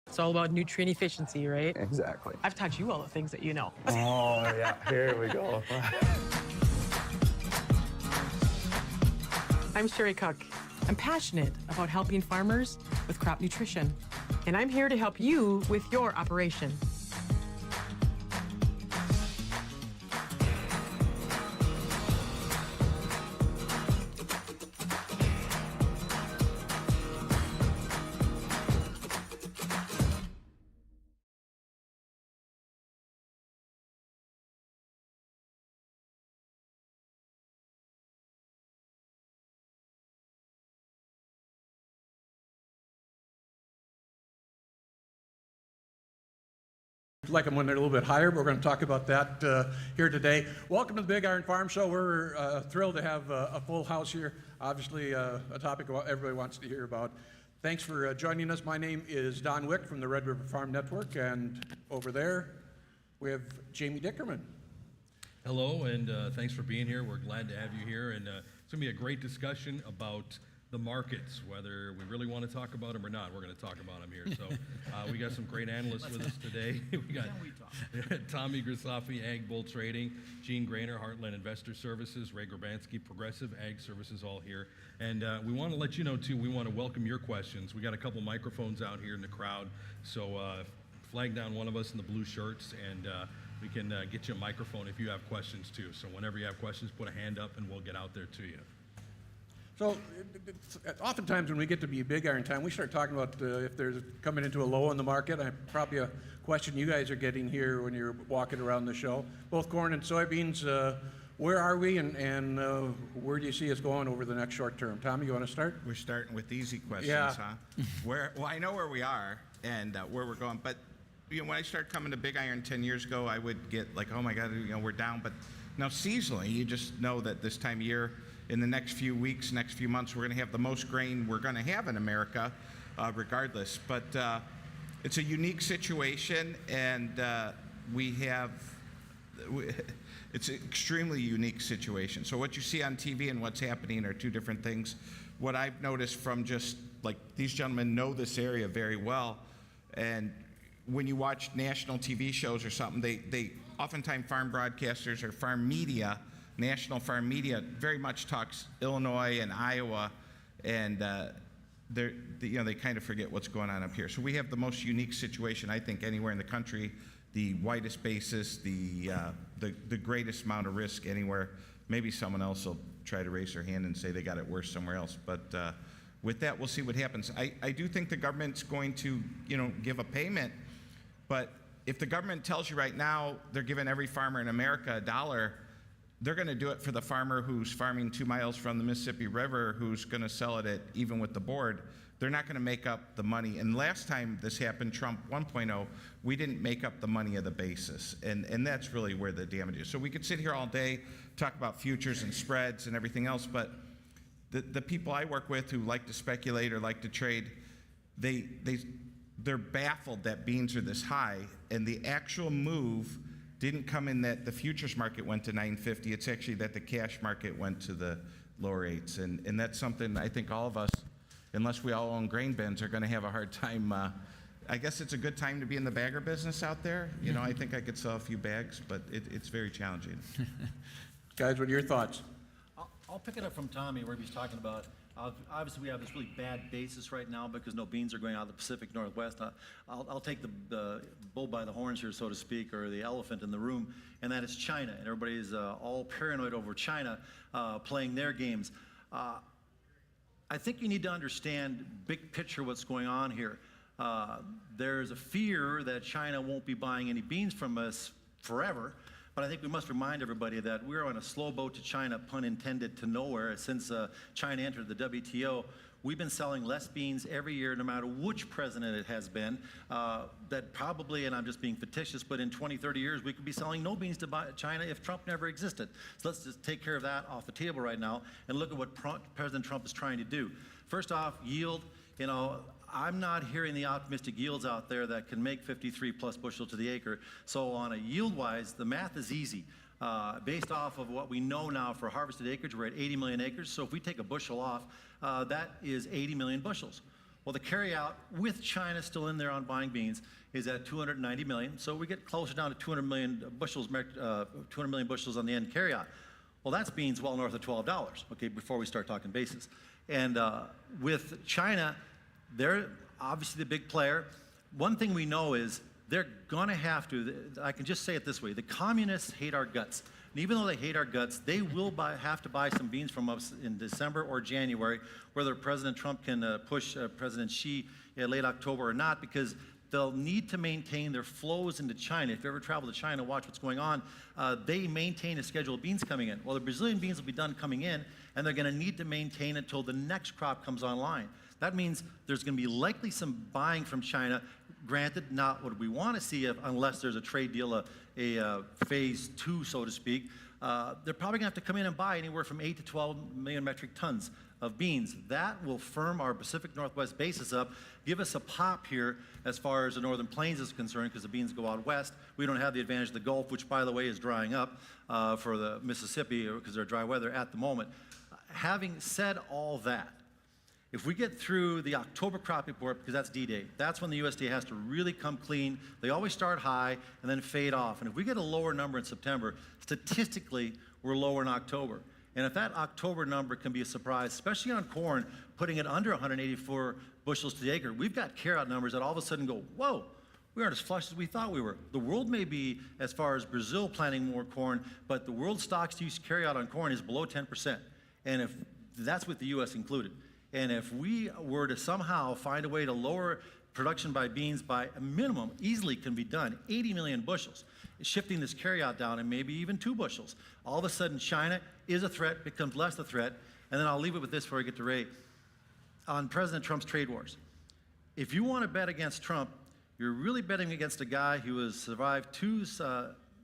It's all about nutrient efficiency, right? Exactly. I've taught you all the things that you know. Oh, yeah, here we go. I'm Sherry Cook. I'm passionate about helping farmers with crop nutrition, and I'm here to help you with your operation. Like them when they're a little bit higher. We're going to talk about that here today. Welcome to the Big Iron Farm Show. We're thrilled to have a full house here. Obviously, a topic everybody wants to hear about. Thanks for joining us. My name is Don Wick from the Red River Farm Network, and over there we have Jamie Dickerman. Hello, and thanks for being here. We're glad to have you here, and it's going to be a great discussion about the markets, whether we really want to talk about them or not. We're going to talk about them here. So we got some great analysts with us today. We got Tommy Grisafi, Ag Bull Trading, Gene Graner, Heartland Investor Services, Ray Grabanski, Progressive Ag Services, all here. And we want to let you know, too, we want to welcome your questions. We got a couple microphones out here in the crowd, so flag down one of us in the blue shirts, and we can get you a microphone if you have questions, too. So whenever you have questions, put a hand up, and we'll get out there to you. So oftentimes when we get to be Big Iron time, we start talking about if there's coming into a low in the market. Probably a question you guys are getting here when you're walking around the show. Both corn and soybeans, where are we and where do you see us going over the next short term? Tommy, you want to start? We're starting with easy questions, Yeah. huh? Well, I know where we are and where we're going, but when I started coming to Big Iron 10 years ago, I would get like, oh my God, we're down. But now seasonally, you just know that this time of year, in the next few weeks, next few months, we're going to have the most grain we're going to have in America, regardless. But it's a unique situation, and it's an extremely unique situation. So what you see on TV and what's happening are two different things. What I've noticed from just, like, these gentlemen know this area very well, and when you watch national TV shows or something, they oftentimes farm broadcasters or farm media, national farm media, very much talks Illinois and Iowa, and they kind of forget what's going on up here. So we have the most unique situation, I think, anywhere in the country, the widest basis, the greatest amount of risk anywhere. Maybe someone else will try to raise their hand and say they got it worse somewhere else, but with that, we'll see what happens. I do think the government's going to, give a payment, but if the government tells you right now they're giving every farmer in America $1, they're going to do it for the farmer who's farming 2 miles from the Mississippi River, who's going to sell it at even with the board. They're not going to make up the money. And last time this happened, Trump 1.0, we didn't make up the money of the basis. And that's really where the damage is. So we could sit here all day, talk about futures and spreads and everything else, but the people I work with who like to speculate or like to trade, they're baffled that beans are this high, and the actual move didn't come in that the futures market went to 950. It's actually that the cash market went to the lower eights. And that's something I think all of us, unless we all own grain bins, are going to have a hard time. I guess it's a good time to be in the bagger business out there. I think I could sell a few bags, but it's very challenging. Guys, what are your thoughts? I'll pick it up from Tommy where he was talking about. Obviously, we have this really bad basis right now because no beans are going out of the Pacific Northwest. I'll take the bull by the horns here, so to speak, or the elephant in the room, and that is China. And everybody's all paranoid over China playing their games. I think you need to understand big picture what's going on here. There's a fear that China won't be buying any beans from us forever. But I think we must remind everybody that we're on a slow boat to China, pun intended, to nowhere. Since China entered the WTO, we've been selling less beans every year, no matter which president it has been. That probably, and I'm just being fictitious, but in 20, 30 years, we could be selling no beans to China if Trump never existed. So let's just take care of that off the table right now and look at what President Trump is trying to do. First off, yield. I'm not hearing the optimistic yields out there that can make 53 plus bushels to the acre. So on a yield-wise, the math is easy. Based off of what we know now for harvested acreage, we're at 80 million acres. So if we take a bushel off, that is 80 million bushels. Well, the carryout with China still in there on buying beans is at 290 million. So we get closer down to 200 million bushels, 200 million bushels on the end carryout. Well, that's beans well north of $12, okay, before we start talking basis. And with China, they're obviously the big player. One thing we know is they're gonna have to, I can just say it this way, the communists hate our guts. And even though they hate our guts, they will have to buy some beans from us in December or January, whether President Trump can push President Xi in late October or not, because they'll need to maintain their flows into China. If you ever travel to China, watch what's going on. They maintain a schedule of beans coming in. Well, the Brazilian beans will be done coming in, and they're gonna need to maintain it until the next crop comes online. That means there's gonna be likely some buying from China. Granted, not what we wanna see unless there's a trade deal, a phase 2, so to speak. They're probably gonna have to come in and buy anywhere from 8 to 12 million metric tons of beans. That will firm our Pacific Northwest basis up, give us a pop here as far as the Northern Plains is concerned, because the beans go out west. We don't have the advantage of the Gulf, which, by the way, is drying up for the Mississippi because they're dry weather at the moment. Having said all that, if we get through the October crop report, because that's D-Day, that's when the USDA has to really come clean. They always start high and then fade off. And if we get a lower number in September, statistically, we're lower in October. And if that October number can be a surprise, especially on corn, putting it under 184 bushels to the acre, we've got carryout numbers that all of a sudden go, whoa, we aren't as flush as we thought we were. The world may be, as far as Brazil planting more corn, but the world stocks-to-use carryout on corn is below 10%. And if that's with the U.S. included. And if we were to somehow find a way to lower production by beans by a minimum, easily can be done, 80 million bushels, shifting this carryout down and maybe even 2 bushels. All of a sudden, China is a threat, becomes less a threat. And then I'll leave it with this before I get to Ray. On President Trump's trade wars, if you want to bet against Trump, you're really betting against a guy who has survived 2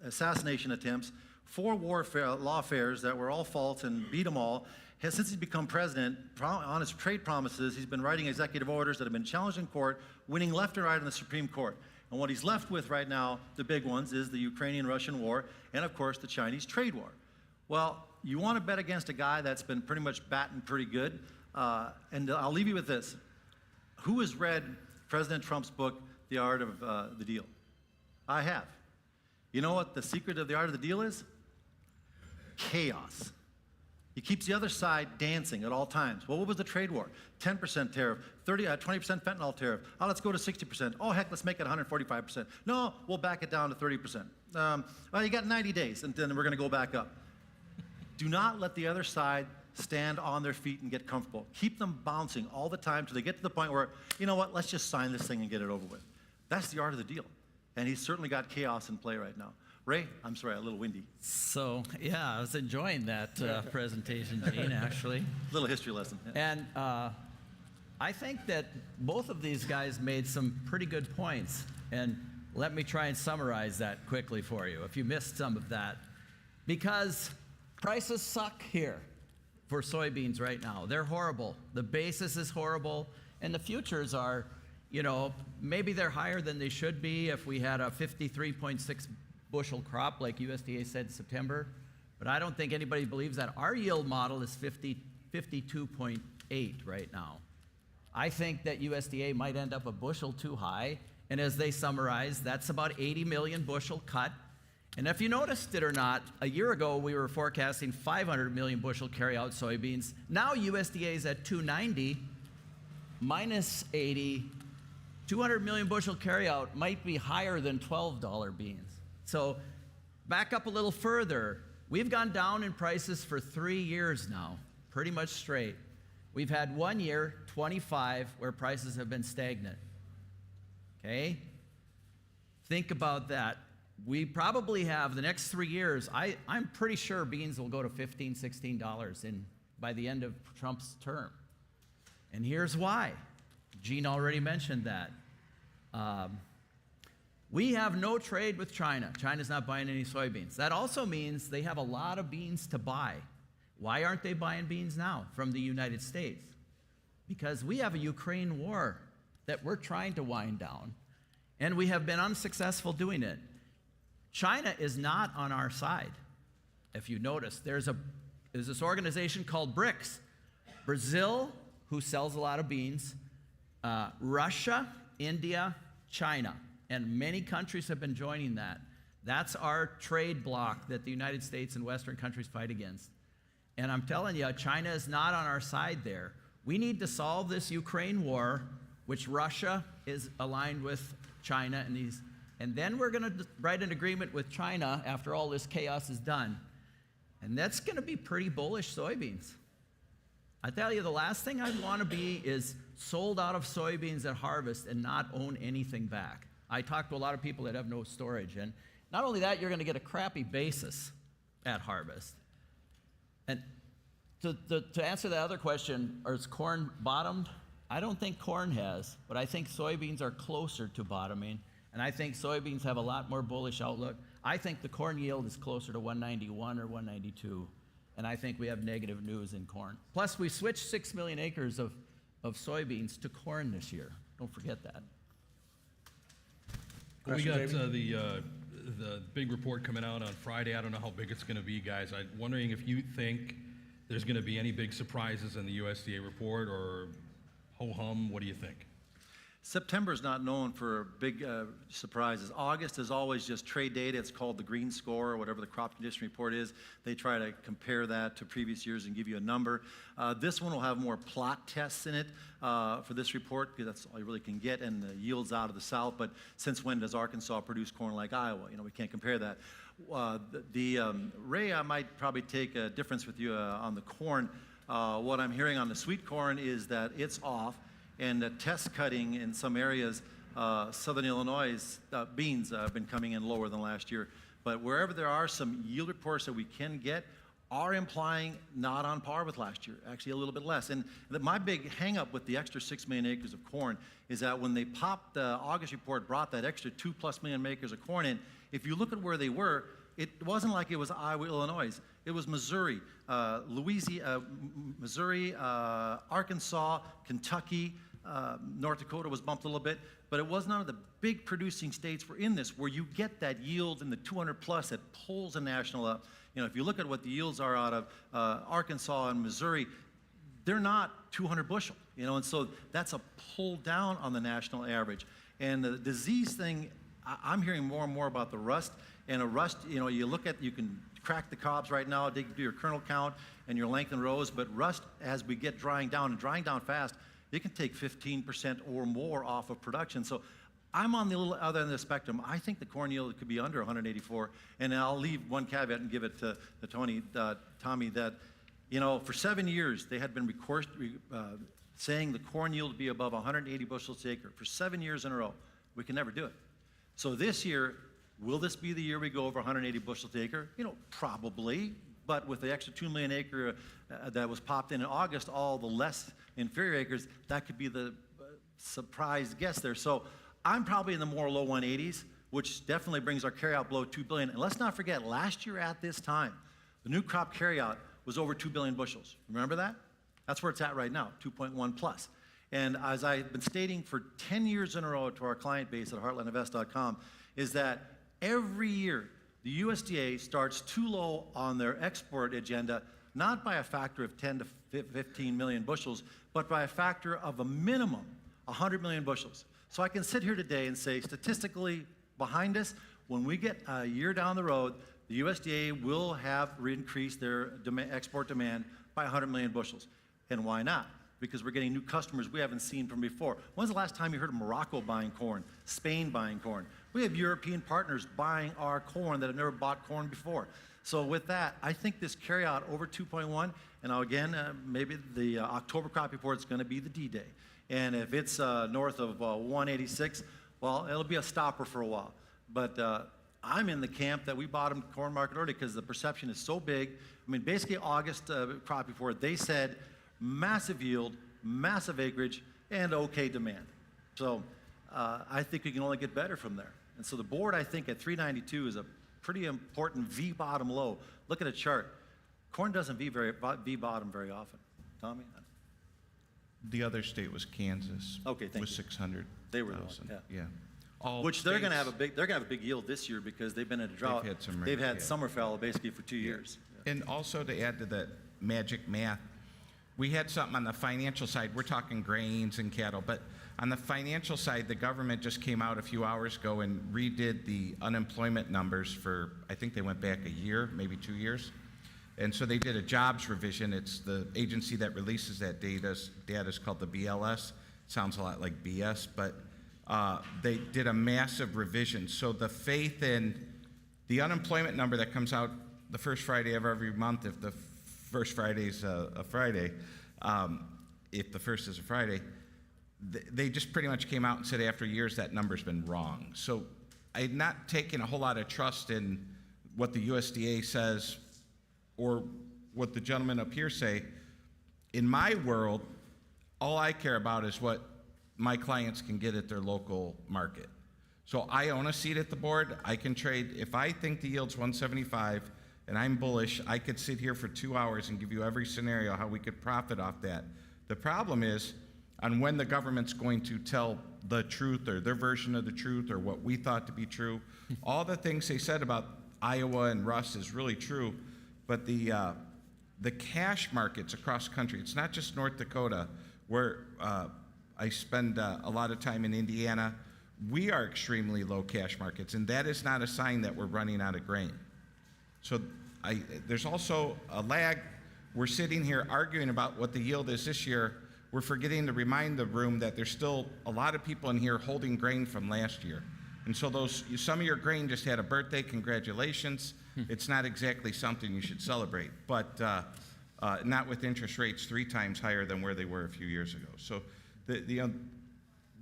assassination attempts, 4 lawfares that were all false and beat them all. Since he's become president, on his trade promises, he's been writing executive orders that have been challenged in court, winning left and right in the Supreme Court. And what he's left with right now, the big ones, is the Ukrainian-Russian war and, of course, the Chinese trade war. Well, you want to bet against a guy that's been pretty much batting pretty good. And I'll leave you with this. Who has read President Trump's book, The Art of the Deal? I have. You know what the secret of the art of the deal is? Chaos. He keeps the other side dancing at all times. Well, what was the trade war? 10% tariff, 20% fentanyl tariff. Oh, let's go to 60%. Oh, heck, let's make it 145%. No, we'll back it down to 30%. Well, you got 90 days, and then we're going to go back up. Do not let the other side stand on their feet and get comfortable. Keep them bouncing all the time till they get to the point where, you know what, let's just sign this thing and get it over with. That's the art of the deal. And he's certainly got chaos in play right now. Ray, I'm sorry, a little windy. So, yeah, I was enjoying that presentation, Gene, actually. Little history lesson. Yeah. And I think that both of these guys made some pretty good points. And let me try and summarize that quickly for you, if you missed some of that. Because prices suck here for soybeans right now. They're horrible. The basis is horrible. And the futures are, you know, maybe they're higher than they should be if we had a 53.6 bushel crop like USDA said in September, but I don't think anybody believes that. Our yield model is 52.8 right now. I think that USDA might end up a bushel too high, and as they summarize, that's about 80 million bushel cut. And if you noticed it or not, a year ago we were forecasting 500 million bushel carryout soybeans. Now USDA is at 290, minus 80. 200 million bushel carryout might be higher than $12 beans. So back up a little further. We've gone down in prices for 3 years now, pretty much straight. We've had 1 year, 25, where prices have been stagnant. Okay? Think about that. We probably have the next 3 years, I'm pretty sure beans will go to $15, $16 by the end of Trump's term. And here's why. Gene already mentioned that. We have no trade with China. China's not buying any soybeans. That also means they have a lot of beans to buy. Why aren't they buying beans now from the United States? Because we have a Ukraine war that we're trying to wind down, and we have been unsuccessful doing it. China is not on our side. If you notice, there's this organization called BRICS. Brazil, who sells a lot of beans, Russia, India, China, and many countries have been joining that. That's our trade bloc that the United States and Western countries fight against. And I'm telling you, China is not on our side there. We need to solve this Ukraine war, which Russia is aligned with China, and then we're going to write an agreement with China after all this chaos is done. And that's going to be pretty bullish soybeans. I tell you, the last thing I'd want to be is sold out of soybeans at harvest and not own anything back. I talk to a lot of people that have no storage, and not only that, you're going to get a crappy basis at harvest. And to answer the other question, has corn bottomed? I don't think corn has, but I think soybeans are closer to bottoming, and I think soybeans have a lot more bullish outlook. I think the corn yield is closer to 191 or 192, and I think we have negative news in corn. Plus, we switched 6 million acres of soybeans to corn this year. Don't forget that. Well, we got Question, David? the big report coming out on Friday. I don't know how big it's going to be, guys. I'm wondering if you think there's going to be any big surprises in the USDA report, or ho-hum, what do you think? September is not known for big surprises. August is always just trade data. It's called the green score, or whatever the crop condition report is. They try to compare that to previous years and give you a number. This one will have more plot tests in it for this report, because that's all you really can get, and the yields out of the South. But since when does Arkansas produce corn like Iowa? You know, we can't compare that. Ray, I might probably take a difference with you on the corn. What I'm hearing on the sweet corn is that it's off, and the test cutting in some areas, southern Illinois, beans have been coming in lower than last year. But wherever there are some yield reports that we can get, are implying not on par with last year, actually a little bit less. And my big hang-up with the extra 6 million acres of corn is that when they popped, the August report brought that extra 2+ million acres of corn in, if you look at where they were, it wasn't like it was Iowa, Illinois. It was Missouri, Missouri, Arkansas, Kentucky, North Dakota was bumped a little bit, but it was none of the big producing states were in this, where you get that yield in the 200+ that pulls a national up. You know, if you look at what the yields are out of Arkansas and Missouri, they're not 200 bushel, you know, and so that's a pull down on the national average. And the disease thing, I'm hearing more and more about the rust. And a rust, you know, you can crack the cobs right now, do your kernel count and your length and rows, but rust, as we get drying down, and drying down fast, it can take 15% or more off of production. So I'm on the little other end of the spectrum. I think the corn yield could be under 184, and I'll leave one caveat and give it to Tommy, that, you know, for 7 years, they had been saying the corn yield would be above 180 bushels per acre for 7 years in a row. We can never do it. So this year, will this be the year we go over 180 bushels per acre? You know, probably, but with the extra 2 million acre that was popped in August, all the less inferior acres, that could be the surprise guess there. So I'm probably in the more low 180s, which definitely brings our carryout below 2 billion. And let's not forget, last year at this time, the new crop carryout was over 2 billion bushels. Remember that? That's where it's at right now, 2.1 plus. And as I've been stating for 10 years in a row to our client base at heartlandinvest.com, is that every year the USDA starts too low on their export agenda, not by a factor of 10 to 15 million bushels, but by a factor of a minimum 100 million bushels. So I can sit here today and say, statistically behind us, when we get a year down the road, the USDA will have increased their export demand by 100 million bushels. And why not? Because we're getting new customers we haven't seen from before. When's the last time you heard of Morocco buying corn, Spain buying corn? We have European partners buying our corn that have never bought corn before. So with that, I think this carryout over 2.1, and now again, maybe the October crop report is going to be the D-Day. And if it's north of 186, well, it'll be a stopper for a while. But I'm in the camp that we bottomed corn market early because the perception is so big. I mean, basically August crop report, they said massive yield, massive acreage, and okay demand. So I think we can only get better from there. And so the board, I think, at 392 is a pretty important V-bottom low. Look at a chart. Corn doesn't V-bottom very often. Tommy? The other state was Kansas. Okay, thank with you. 600. They were the one, yeah. All Which they're going to states- have a big yield this year because they've been in a drought. had some They've had yeah. summer fallow basically for 2 years. And also to add to that magic math, we had something on the financial side. We're talking grains and cattle, but on the financial side, the government just came out a few hours ago and redid the unemployment numbers for, I think they went back a year, maybe 2 years. And so they did a jobs revision. It's the agency that releases that data. Data is called the BLS. Sounds a lot like BS, but they did a massive revision. So the faith in the unemployment number that comes out the first Friday of every month, if the first Friday's a Friday, if the first is a Friday, they just pretty much came out and said after years that number's been wrong. So I'm not taking a whole lot of trust in what the USDA says or what the gentlemen up here say. In my world, all I care about is what my clients can get at their local market. So I own a seat at the board. I can trade. If I think the yield's 175 and I'm bullish, I could sit here for 2 hours and give you every scenario how we could profit off that. The problem is on when the government's going to tell the truth or their version of the truth or what we thought to be true. All the things they said about Iowa and Russ is really true, but the cash markets across country, it's not just North Dakota, where I spend a lot of time in Indiana. We are extremely low cash markets, and that is not a sign that we're running out of grain. So there's also a lag. We're sitting here arguing about what the yield is this year. We're forgetting to remind the room that there's still a lot of people in here holding grain from last year. And so some of your grain just had a birthday, congratulations. It's not exactly something you should celebrate, but not with interest rates 3 times higher than where they were a few years ago. So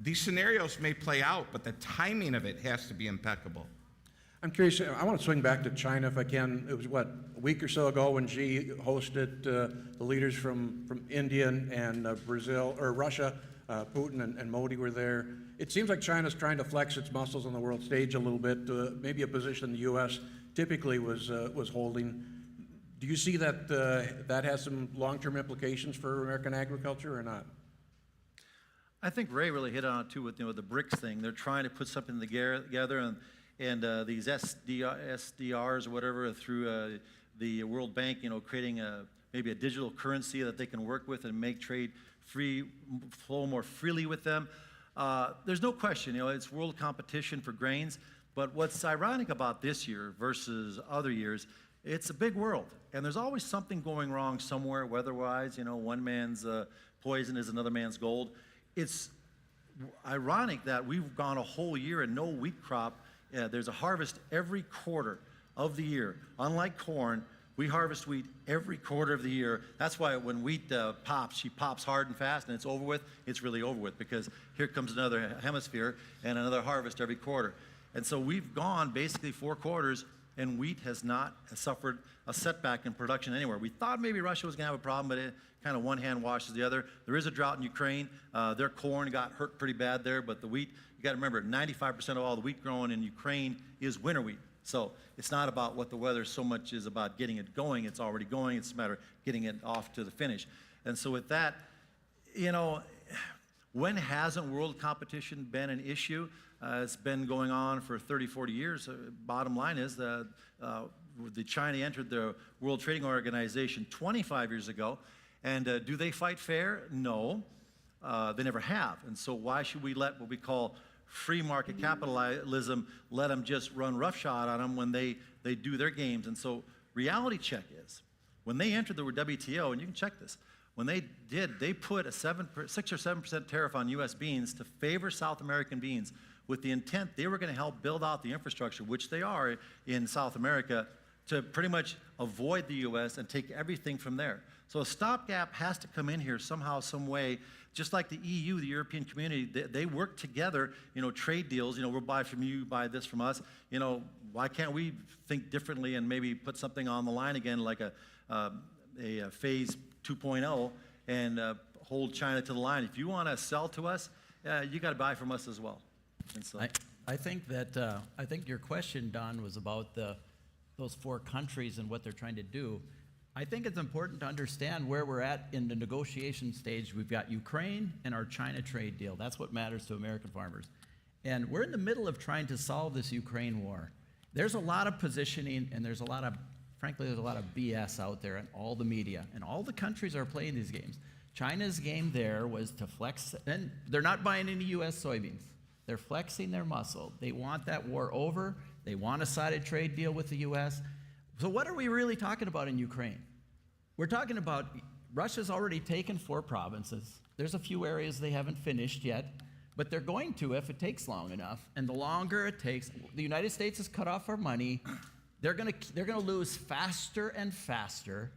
these scenarios may play out, but the timing of it has to be impeccable. I'm curious, I want to swing back to China if I can. It was, what, a week or so ago when Xi hosted the leaders from India and Brazil, or Russia, Putin and Modi were there. It seems like China's trying to flex its muscles on the world stage a little bit, maybe a position the U.S. typically was holding. Do you see that that has some long-term implications for American agriculture or not? I think Ray really hit on it too with the BRICS thing. They're trying to put something together, and these SDRs or whatever through the World Bank, creating maybe a digital currency that they can work with and make trade flow more freely with them. There's no question, it's world competition for grains. But what's ironic about this year versus other years, it's a big world, and there's always something going wrong somewhere weather-wise. One man's poison is another man's gold. It's ironic that we've gone a whole year and no wheat crop. There's a harvest every quarter of the year. Unlike corn, we harvest wheat every quarter of the year. That's why when wheat pops, she pops hard and fast, and it's over with. It's really over with because here comes another hemisphere and another harvest every quarter. And so we've gone basically 4 quarters, and wheat has not suffered a setback in production anywhere. We thought maybe Russia was going to have a problem, but it kind of one hand washes the other. There is a drought in Ukraine. Their corn got hurt pretty bad there, but the wheat, you got to remember, 95% of all the wheat grown in Ukraine is winter wheat. So it's not about what the weather so much is about getting it going. It's already going. It's a matter of getting it off to the finish. And so with that, when hasn't world competition been an issue? It's been going on for 30, 40 years. Bottom line is the China entered the World Trading Organization 25 years ago. And do they fight fair? No, they never have. And so why should we let what we call free market capitalism, let them just run roughshod on them when they do their games? And so reality check is, when they entered the WTO, and you can check this, when they did, they put a 6 or 7% tariff on U.S. beans to favor South American beans with the intent they were going to help build out the infrastructure, which they are in South America, to pretty much avoid the U.S. and take everything from there. So a stopgap has to come in here somehow, some way, just like the EU, the European community. They work together, trade deals. We'll buy from you, buy this from us. Why can't we think differently and maybe put something on the line again, like a phase 2.0, and hold China to the line? If you want to sell to us, you got to buy from us as well. And so I think your question, Don, was about those 4 countries and what they're trying to do. I think it's important to understand where we're at in the negotiation stage. We've got Ukraine and our China trade deal. That's what matters to American farmers. And we're in the middle of trying to solve this Ukraine war. There's a lot of positioning and there's a lot of frankly, there's a lot of BS out there in all the media, and all the countries are playing these games. China's game there was to flex, and they're not buying any U.S. soybeans. They're flexing their muscle. They want that war over. They want a sided trade deal with the U.S. So what are we really talking about in Ukraine? We're talking about Russia's already taken 4 provinces. There's a few areas they haven't finished yet, but they're going to if it takes long enough. And the longer it takes, the United States has cut off our money. They're gonna lose faster and faster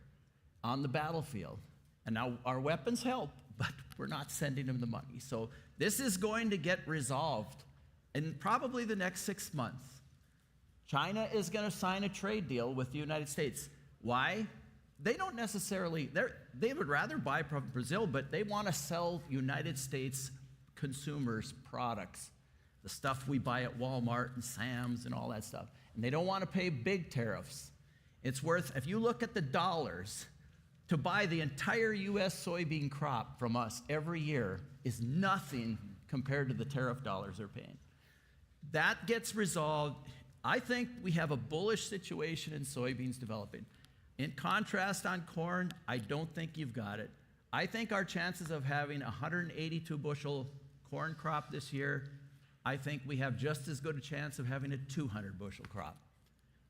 on the battlefield. And now our weapons help, but we're not sending them the money. So this is going to get resolved in probably the next 6 months. China is going to sign a trade deal with the United States. Why? They don't necessarily, they would rather buy from Brazil, but they want to sell United States consumers products, the stuff we buy at Walmart and Sam's and all that stuff. And they don't want to pay big tariffs. It's worth, if you look at the dollars, to buy the entire U.S. soybean crop from us every year is nothing compared to the tariff dollars they're paying. That gets resolved. I think we have a bullish situation in soybeans developing. In contrast on corn, I don't think you've got it. I think our chances of having a 182 bushel corn crop this year, I think we have just as good a chance of having a 200 bushel crop.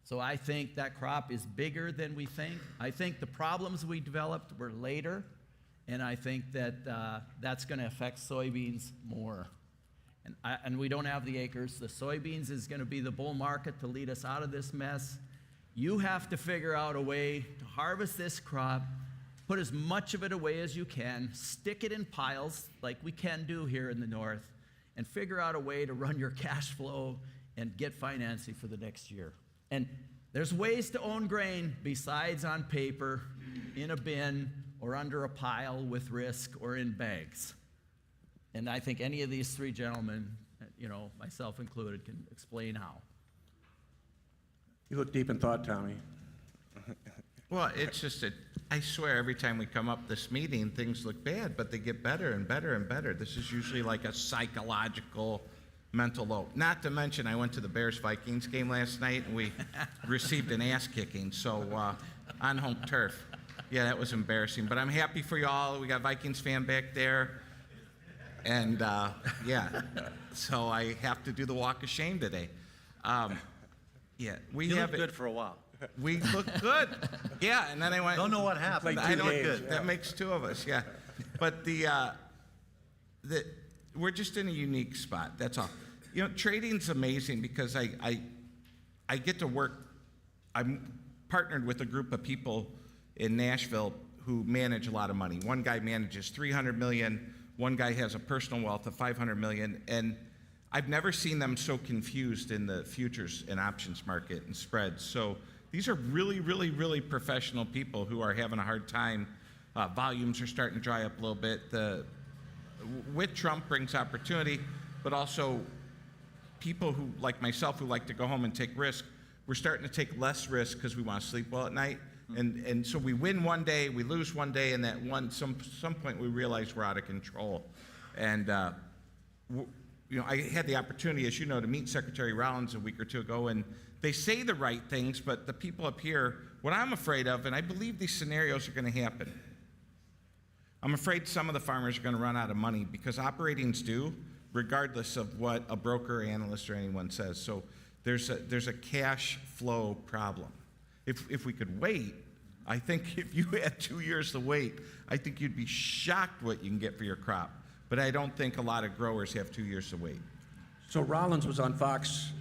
So I think that crop is bigger than we think. I think the problems we developed were later, and I think that that's going to affect soybeans more. And we don't have the acres. The soybeans is going to be the bull market to lead us out of this mess. You have to figure out a way to harvest this crop, put as much of it away as you can, stick it in piles like we can do here in the north, and figure out a way to run your cash flow and get financing for the next year. And there's ways to own grain besides on paper, in a bin, or under a pile with risk, or in bags. And I think any of these 3 gentlemen, myself included, can explain how. You look deep in thought, Tommy. Well, it's just that I swear every time we come up this meeting, things look bad, but they get better and better and better. This is usually like a psychological mental load. Not to mention, I went to the Bears-Vikings game last night, and we received an ass kicking, so on home turf. Yeah, that was embarrassing. But I'm happy for you all. We got Vikings fan back there. And, yeah, so I have to do the walk of shame today. Yeah, we You have look good for a while. We look good. Yeah, and then I went. Don't know what happened. Like I two don't. games, yeah. That makes 2 of us. Yeah, but we're just in a unique spot. That's all. Trading's amazing because I get to work. I'm partnered with a group of people in Nashville who manage a lot of money. One guy manages $300 million. One guy has a personal wealth of $500 million, and I've never seen them so confused in the futures and options market and spreads. So these are really, really, really professional people who are having a hard time. Volumes are starting to dry up a little bit. With Trump brings opportunity, but also people who, like myself, who like to go home and take risk. We're starting to take less risk because we want to sleep well at night. And so we win one day, we lose one day, and that some point we realize we're out of control. And I had the opportunity, as you know, to meet Secretary Rollins a week or 2 ago, and they say the right things, but the people up here, what I'm afraid of, and I believe these scenarios are going to happen. I'm afraid some of the farmers are going to run out of money because operatings do, regardless of what a broker, analyst, or anyone says. So there's a cash flow problem. If we could wait, I think if you had 2 years to wait, I think you'd be shocked what you can get for your crop. But I don't think a lot of growers have 2 years to wait. So Rollins was on Fox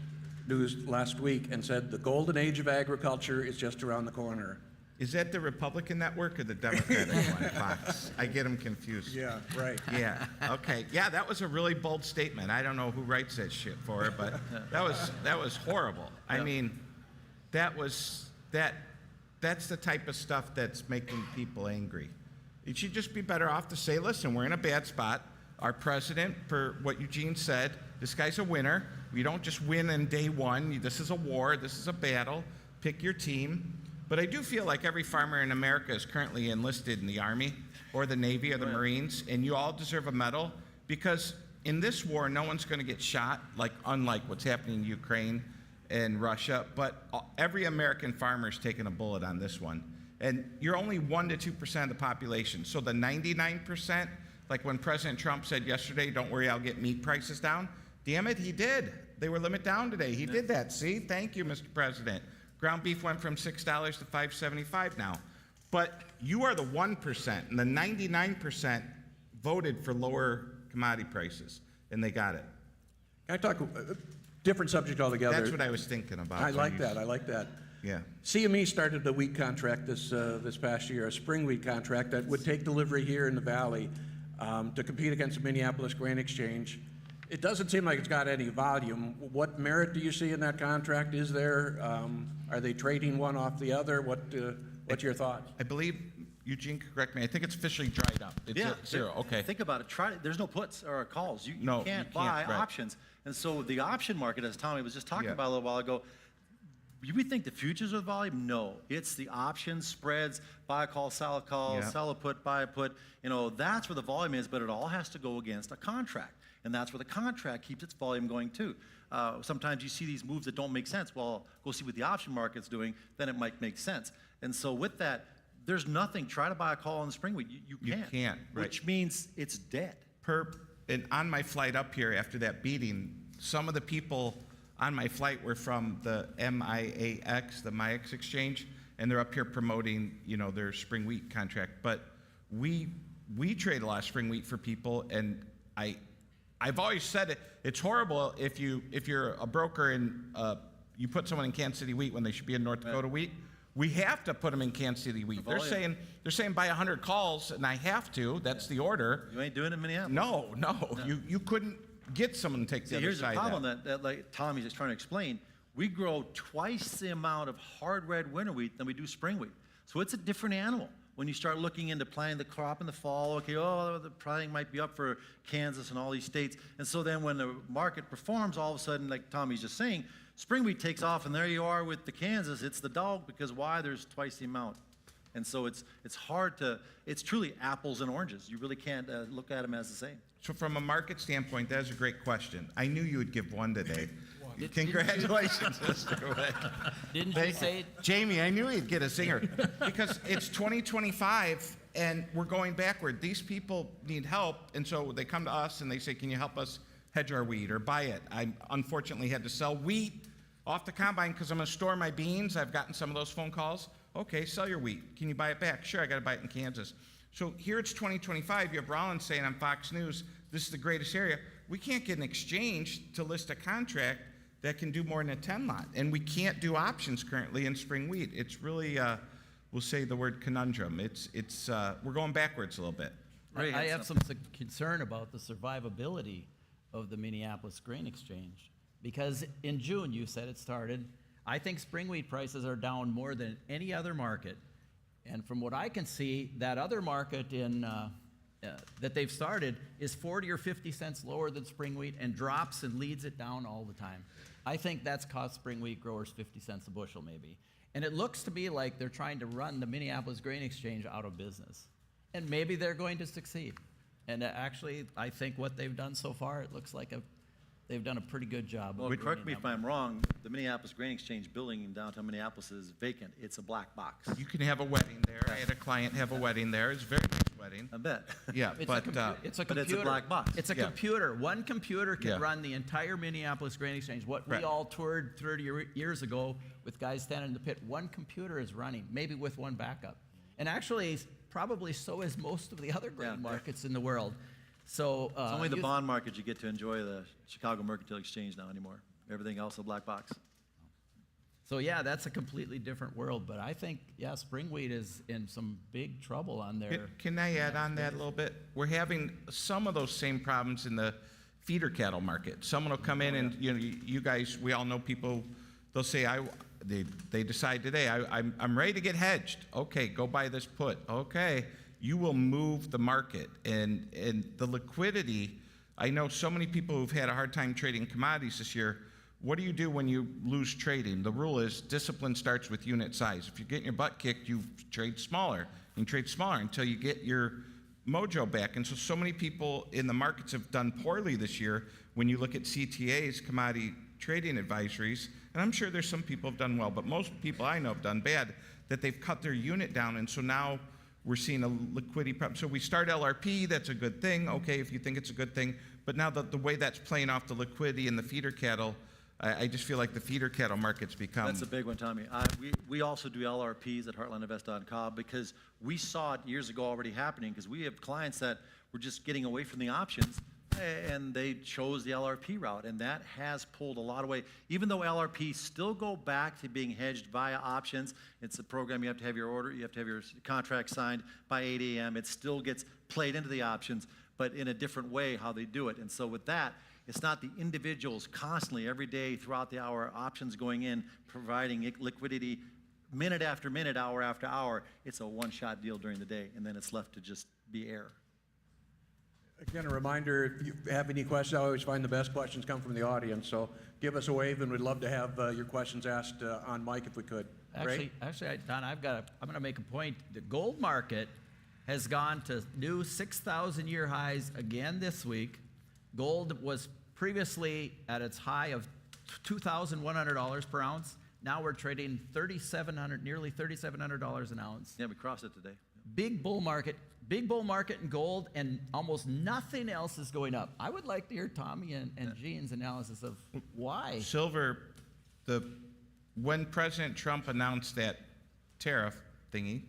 News last week and said the golden age of agriculture is just around the corner. Is that the Republican network or the Democratic one, Fox? I get them confused. Yeah, right. Yeah, okay. Yeah, that was a really bold statement. I don't know who writes that shit for her, but that was horrible. I mean, that's the type of stuff that's making people angry. It should just be better off to say, listen, we're in a bad spot. Our president, for what Eugene said, this guy's a winner. We don't just win in day one. This is a war. This is a battle. Pick your team. But I do feel like every farmer in America is currently enlisted in the Army or the Navy or the Marines, and you all deserve a medal because in this war, no one's going to get shot, unlike what's happening in Ukraine. and Russia, but every American farmer is taking a bullet on this one. And you're only 1 to 2% of the population. So the 99%, like when President Trump said yesterday, don't worry, I'll get meat prices down. Damn it, he did. They were limit down today. He did that. See, thank you, Mr. President. Ground beef went from $6 to $5.75 now. But you are the 1%, and the 99% voted for lower commodity prices, and they got it. Can I talk, different subject altogether? That's what I was thinking about. I like that, I like that. Yeah. CME started the wheat contract this past year, a spring wheat contract that would take delivery here in the Valley to compete against the Minneapolis Grain Exchange. It doesn't seem like it's got any volume. What merit do you see in that contract? Is there, are they trading one off the other? What's your thoughts? I believe, Eugene, correct me, I think it's officially dried up. It's at zero, okay. Think about it. There's no puts or calls. You No, you can't can't, buy right. options. And so the option market, as Tommy was just talking Yeah. about a little while ago, we think the futures are the volume? No. It's the options, spreads, buy a call, sell a call, Yeah. sell a put, buy a put. You know, that's where the volume is, but it all has to go against a contract. And that's where the contract keeps its volume going too. Sometimes you see these moves that don't make sense. Well, go see what the option market's doing, then it might make sense. And so with that, there's nothing. Try to buy a call on the spring wheat. You can't. You can't, right. Which means it's dead. And on my flight up here after that beating, some of the people on my flight were from the MIAX, the MIAX exchange, and they're up here promoting, you know, their spring wheat contract. But we trade a lot of spring wheat for people, and I've always said it. It's horrible if you're a broker and you put someone in Kansas City wheat when they should be in North Dakota wheat. We have to put them in Kansas City wheat. They're saying buy 100 calls, and I have to. That's the order. You ain't doing it in Minneapolis. No. You couldn't get someone to take the See, other here's side. the problem that like Tommy's just trying to explain. We grow twice the amount of hard red winter wheat than we do spring wheat. So it's a different animal. When you start looking into planting the crop in the fall, okay, the planting might be up for Kansas and all these states. And so then when the market performs, all of a sudden, like Tommy's just saying, spring wheat takes off, and there you are with the Kansas. It's the dog, because why? There's twice the amount. And so it's hard to, it's truly apples and oranges. You really can't look at them as the same. So from a market standpoint, that is a great question. I knew you would give one today. Congratulations, Mr. Wick. Didn't you say? Jamie, I knew he'd get a zinger because it's 2025 and we're going backward. These people need help, and so they come to us and they say, can you help us hedge our wheat or buy it? I unfortunately had to sell wheat off the combine because I'm going to store my beans. I've gotten some of those phone calls. Okay, sell your wheat. Can you buy it back? Sure, I got to buy it in Kansas. So here it's 2025. You have Rollins saying on Fox News, this is the greatest area. We can't get an exchange to list a contract that can do more than a 10 lot. And we can't do options currently in spring wheat. It's really, we'll say the word conundrum. We're going backwards a little bit. I have some concern about the survivability of the Minneapolis Grain Exchange. Because in June, you said it started. I think spring wheat prices are down more than any other market. And from what I can see, that other market that they've started is 40 or 50 cents lower than spring wheat and drops and leads it down all the time. I think that's cost spring wheat growers 50 cents a bushel maybe. And it looks to me like they're trying to run the Minneapolis Grain Exchange out of business. And maybe they're going to succeed. And actually, I think what they've done so far, it looks like they've done a pretty good job. Well, correct me if I'm wrong, the Minneapolis Grain Exchange building in downtown Minneapolis is vacant. It's a black box. You can have a wedding there. I had a client have a wedding there. It's a very nice wedding. I bet. Yeah, It's but it's a but computer. it's a black box. It's a Yeah. computer. One computer can Yeah. run the entire Minneapolis Grain Exchange. What we Right. all toured 30 years ago with guys standing in the pit, one computer is running, maybe with one backup. And actually, probably so is most of the other grain markets in the world. So It's only the bond market you get to enjoy the Chicago Mercantile Exchange now anymore. Everything else a black box. So yeah, that's a completely different world. But I think, yeah, spring wheat is in some big trouble on there. can I add on that a little bit? We're having some of those same problems in the feeder cattle market. Someone will come in and, you guys, we all know people, they'll say, they decide today, I'm ready to get hedged. Okay, go buy this put. Okay, you will move the market. And the liquidity, I know so many people who've had a hard time trading commodities this year. What do you do when you lose trading? The rule is discipline starts with unit size. If you're getting your butt kicked, you trade smaller. You can trade smaller until you get your mojo back. And so many people in the markets have done poorly this year. When you look at CTA's commodity trading advisories, and I'm sure there's some people have done well, but most people I know have done bad, that they've cut their unit down, and so now we're seeing a liquidity problem. So we start LRP, that's a good thing, okay, if you think it's a good thing, but now the way that's playing off the liquidity in the feeder cattle, I just feel like the feeder cattle market's become... That's a big one, Tommy. We also do LRPs at heartlandinvest.com because we saw it years ago already happening, because we have clients that were just getting away from the options and they chose the LRP route, and that has pulled a lot away. Even though LRPs still go back to being hedged via options, it's a program, you have to have your order, you have to have your contract signed by 8 a.m. It still gets played into the options, but in a different way how they do it. And so with that, it's not the individuals constantly, every day, throughout the hour, options going in, providing liquidity minute after minute, hour after hour. It's a one-shot deal during the day, and then it's left to just be air. Again, a reminder, if you have any questions, I always find the best questions come from the audience, so give us a wave, and we'd love to have your questions asked on mic if we could. Ray? Actually, Don, I'm going to make a point. The gold market has gone to new 6,000-year highs again this week. Gold was previously at its high of $2,100 per ounce. Now we're trading nearly $3,700 an ounce. Yeah, we crossed it today. Big bull market in gold, and almost nothing else is going up. I would like to hear Tommy and Gene's analysis of why. Silver, when President Trump announced that tariff thingy,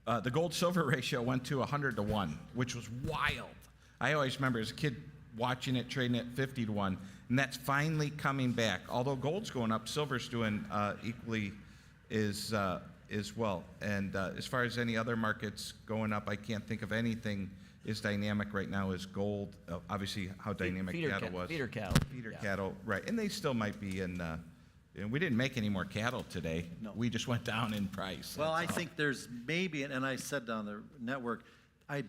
the gold-silver ratio went to 100 to 1, which was wild. I always remember as a kid watching it, trading at 50 to 1, and that's finally coming back. Although gold's going up, silver's doing equally as well. And as far as any other markets going up, I can't think of anything as dynamic right now as gold. Obviously, how dynamic cattle was. Feeder cattle. Feeder cattle, right. And they still might be in, we didn't make any more cattle today. No. We just went down in price. Well, I think there's maybe, and I said on the network,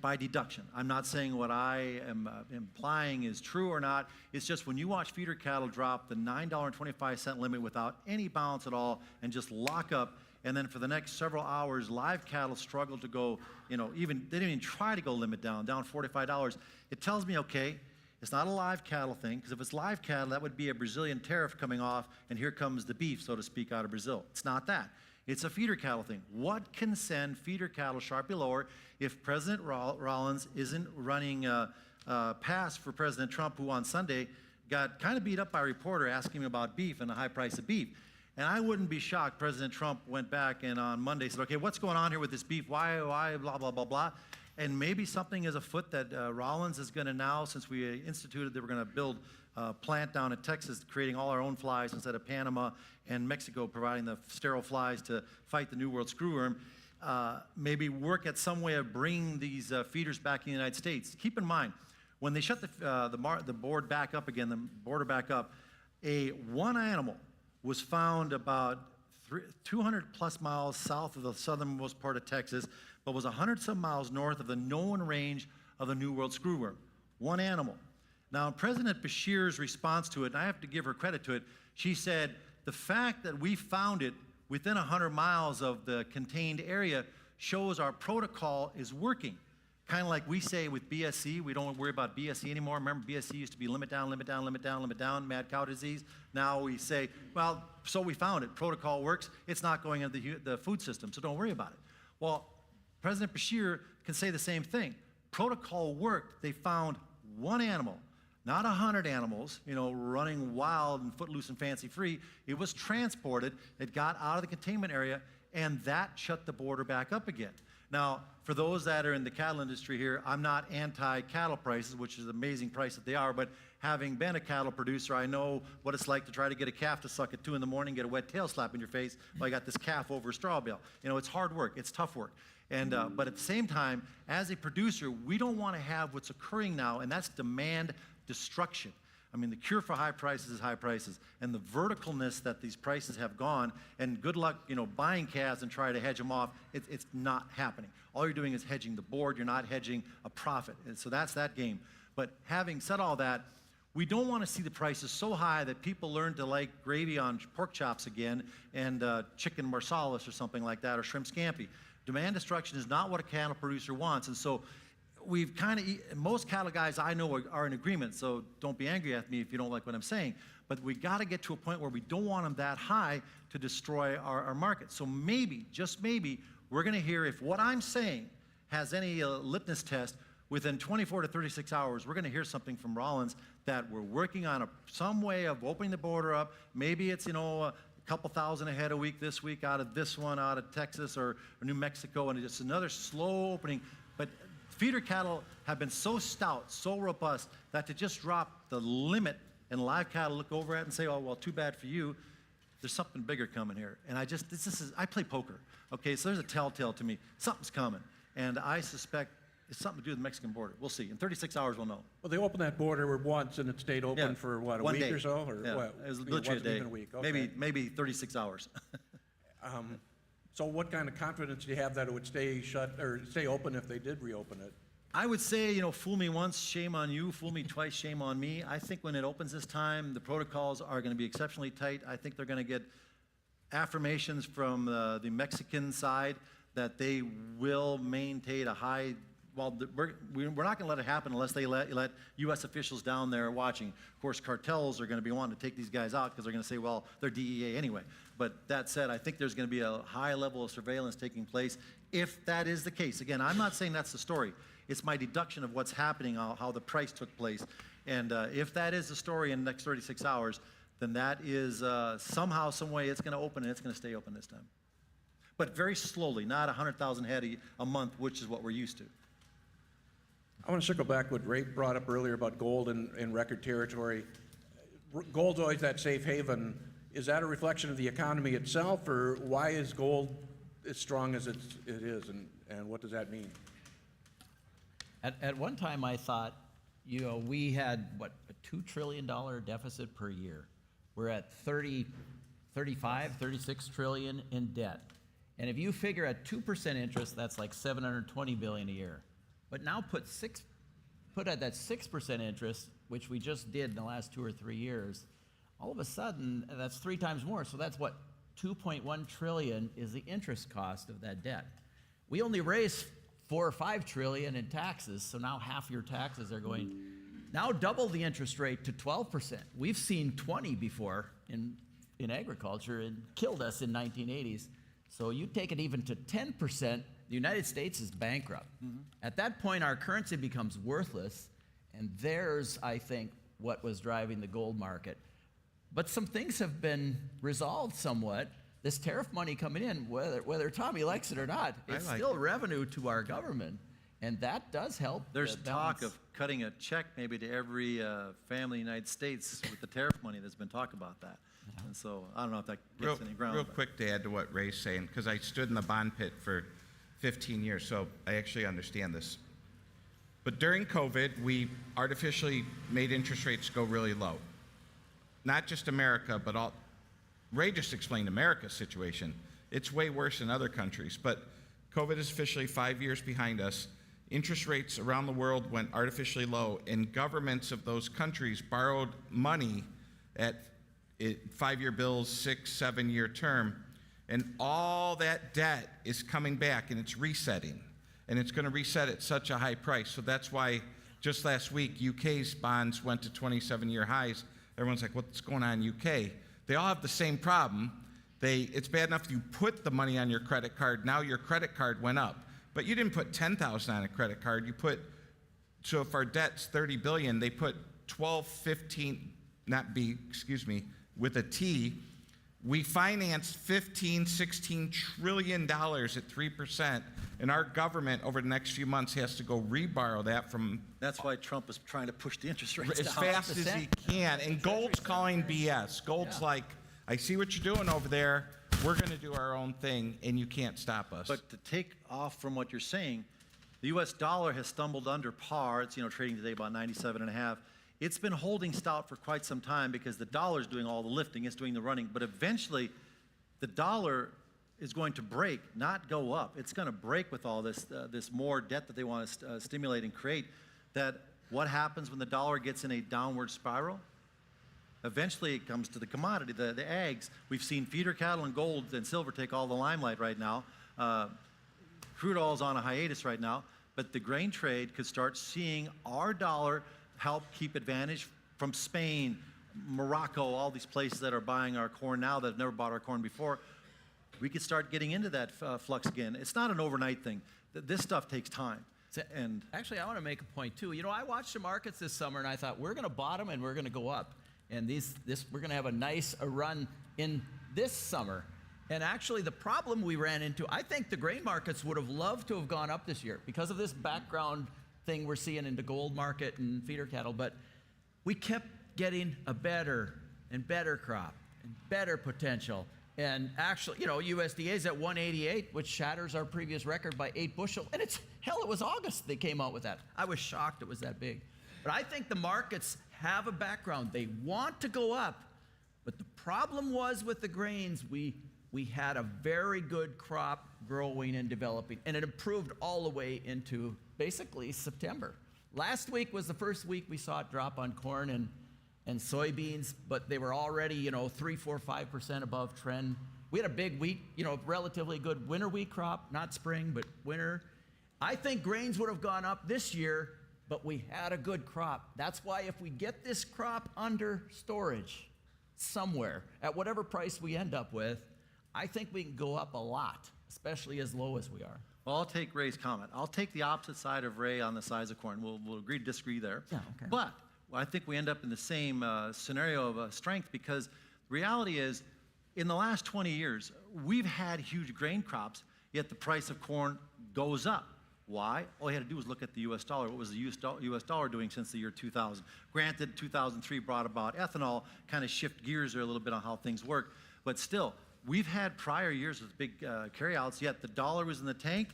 by deduction. I'm not saying what I am implying is true or not. It's just when you watch feeder cattle drop the $9.25 limit without any bounce at all and just lock up, and then for the next several hours, live cattle struggle to go, they didn't even try to go limit down $45. It tells me, okay, it's not a live cattle thing, because if it's live cattle, that would be a Brazilian tariff coming off, and here comes the beef, so to speak, out of Brazil. It's not that. It's a feeder cattle thing. What can send feeder cattle sharply lower if President Rollins isn't running pass for President Trump, who on Sunday got kind of beat up by a reporter asking him about beef and the high price of beef? And I wouldn't be shocked President Trump went back and on Monday said, okay, what's going on here with this beef? Why, blah, blah, blah, blah. And maybe something is afoot that Rollins is going to now, since we instituted that we're going to build a plant down in Texas, creating all our own flies instead of Panama and Mexico providing the sterile flies to fight the New World screwworm, maybe work at some way of bringing these feeders back in the United States. Keep in mind, when they shut the border back up again, one animal was found about 200 plus miles south of the southernmost part of Texas, but was 100-some miles north of the known range of the New World screwworm. One animal. Now, President Bashir's response to it, and I have to give her credit to it, she said, the fact that we found it within 100 miles of the contained area shows our protocol is working. Kind of like we say with BSE, we don't worry about BSE anymore. Remember, BSE used to be limit down, limit down, limit down, limit down, mad cow disease. Now we say, well, so we found it. Protocol works. It's not going into the food system, so don't worry about it. Well, President Bashir can say the same thing. Protocol worked. They found one animal, not 100 animals, running wild and footloose and fancy free. It was transported. It got out of the containment area, and that shut the border back up again. Now, for those that are in the cattle industry here, I'm not anti-cattle prices, which is an amazing price that they are, but having been a cattle producer, I know what it's like to try to get a calf to suck at 2 in the morning, get a wet tail slap in your face, well, I got this calf over a straw bale. It's hard work, it's tough work. And, but at the same time, as a producer, we don't want to have what's occurring now, and that's demand destruction. I mean, the cure for high prices is high prices, and the verticalness that these prices have gone, and good luck, buying calves and try to hedge them off, it's not happening. All you're doing is hedging the board, you're not hedging a profit, and so that's that game. But having said all that, we don't want to see the prices so high that people learn to like gravy on pork chops again, and chicken marsalis or something like that, or shrimp scampi. Demand destruction is not what a cattle producer wants, and so we've kind of, most cattle guys I know are in agreement, so don't be angry at me if you don't like what I'm saying, but we got to get to a point where we don't want them that high to destroy our market. So maybe, just maybe, we're going to hear if what I'm saying has any litmus test. Within 24 to 36 hours, we're going to hear something from Rollins that we're working on some way of opening the border up. Maybe it's, a couple thousand a head a week this week out of this one, out of Texas or New Mexico, and it's another slow opening. But feeder cattle have been so stout, so robust, that to just drop the limit and live cattle look over at it and say, oh, well, too bad for you. There's something bigger coming here. And I play poker, okay? So there's a telltale to me. Something's coming. And I suspect it's something to do with the Mexican border. We'll see. In 36 hours, we'll know. Well, they opened that border once, and it stayed open for, what, a one week day. or so? Or Yeah, what? it was literally a day. Even a week. Okay. Maybe 36 hours. So what kind of confidence do you have that it would stay shut or stay open if they did reopen it? I would say, fool me once, shame on you. Fool me twice, shame on me. I think when it opens this time, the protocols are going to be exceptionally tight. I think they're going to get affirmations from the Mexican side that they will maintain a high. Well, we're not going to let it happen unless they let U.S. officials down there watching. Of course, cartels are going to be wanting to take these guys out because they're going to say, well, they're DEA anyway. But that said, I think there's going to be a high level of surveillance taking place if that is the case. Again, I'm not saying that's the story. It's my deduction of what's happening, how the price took place. And if that is the story in the next 36 hours, then that is somehow, some way, it's going to open and it's going to stay open this time. But very slowly, not 100,000 head a month, which is what we're used to. I want to circle back what Ray brought up earlier about gold in record territory. Gold's always that safe haven. Is that a reflection of the economy itself, or why is gold as strong as it is, and what does that mean? At one time, I thought, we had, a $2 trillion deficit per year. We're at 35, 36 trillion in debt. And if you figure at 2% interest, that's like $720 billion a year. But now put at that 6% interest, which we just did in the last 2 or 3 years, all of a sudden, that's 3 times more. So that's what, 2.1 trillion is the interest cost of that debt. We only raised 4 or 5 trillion in taxes, so now half your taxes are going. Now double the interest rate to 12%. We've seen 20 before in agriculture and killed us in 1980s. So you take it even to 10%, the United States is bankrupt. Mm-hmm. At that point, our currency becomes worthless, and there's, I think, what was driving the gold market. But some things have been resolved somewhat. This tariff money coming in, whether Tommy likes it or not, it's still revenue to our government, and that does help. There's talk of cutting a check maybe to every family in the United States with the tariff money. There's been talk about that. And so I don't know if that gets any ground. Real quick to add to what Ray's saying, because I stood in the bond pit for 15 years, so I actually understand this. But during COVID, we artificially made interest rates go really low. Not just America, but all. Ray just explained America's situation. It's way worse in other countries, but COVID is officially 5 years behind us. Interest rates around the world went artificially low, and governments of those countries borrowed money at 5-year bills, 6, 7-year term, and all that debt is coming back and it's resetting, and it's going to reset at such a high price. So that's why just last week UK's bonds went to 27-year highs. Everyone's like, what's going on in UK? They all have the same problem. It's bad enough you put the money on your credit card. Now your credit card went up, but you didn't put 10,000 on a credit card. So if our debt's 30 billion, they put 12, 15, with a T, we financed $15, $16 trillion at 3%, and our government over the next few months has to go reborrow that from. That's why Trump is trying to push the interest rates as down. fast as he can. And Gold's calling BS. Gold's like, I see what you're doing over there. We're going to do our own thing, and you can't stop us. But to take off from what you're saying, the U.S. dollar has stumbled under par. It's trading today about 97.5. It's been holding stout for quite some time because the dollar's doing all the lifting, it's doing the running. But eventually, the dollar is going to break, not go up. It's going to break with all this more debt that they want to stimulate and create. That what happens when the dollar gets in a downward spiral? Eventually, it comes to the commodity, the ags. We've seen feeder cattle and gold and silver take all the limelight right now. Crude oil's on a hiatus right now. but the grain trade could start seeing our dollar help keep advantage from Spain, Morocco, all these places that are buying our corn now that have never bought our corn before. We could start getting into that flux again. It's not an overnight thing. This stuff takes time. And actually, I want to make a point too. You know, I watched the markets this summer, and I thought we're going to bottom and we're going to go up, and we're going to have a nice run in this summer. And actually, the problem we ran into, I think the grain markets would have loved to have gone up this year because of this background thing we're seeing in the gold market and feeder cattle. But we kept getting a better and better crop and better potential. And actually, you know, USDA is at 188, which shatters our previous record by 8 bushel. And it was August they came out with that. I was shocked it was that big. But I think the markets have a background. They want to go up. But the problem was with the grains, we had a very good crop growing and developing. And it improved all the way into basically September. Last week was the first week we saw it drop on corn and soybeans, but they were already, you know, 3, 4, 5% above trend. We had a big wheat, you know, relatively good winter wheat crop, not spring, but winter. I think grains would have gone up this year, but we had a good crop. That's why if we get this crop under storage somewhere, at whatever price we end up with, I think we can go up a lot, especially as low as we are. well, I'll take Ray's comment. I'll take the opposite side of Ray on the size of corn. We'll agree to disagree there. Yeah, okay. But I think we end up in the same scenario of strength, because the reality is, in the last 20 years, we've had huge grain crops, yet the price of corn goes up. Why? All you had to do was look at the U.S. dollar. What was the U.S. dollar doing since the year 2000? Granted, 2003 brought about ethanol, kind of shift gears there a little bit on how things work. But still, we've had prior years with big carryouts, yet the dollar was in the tank.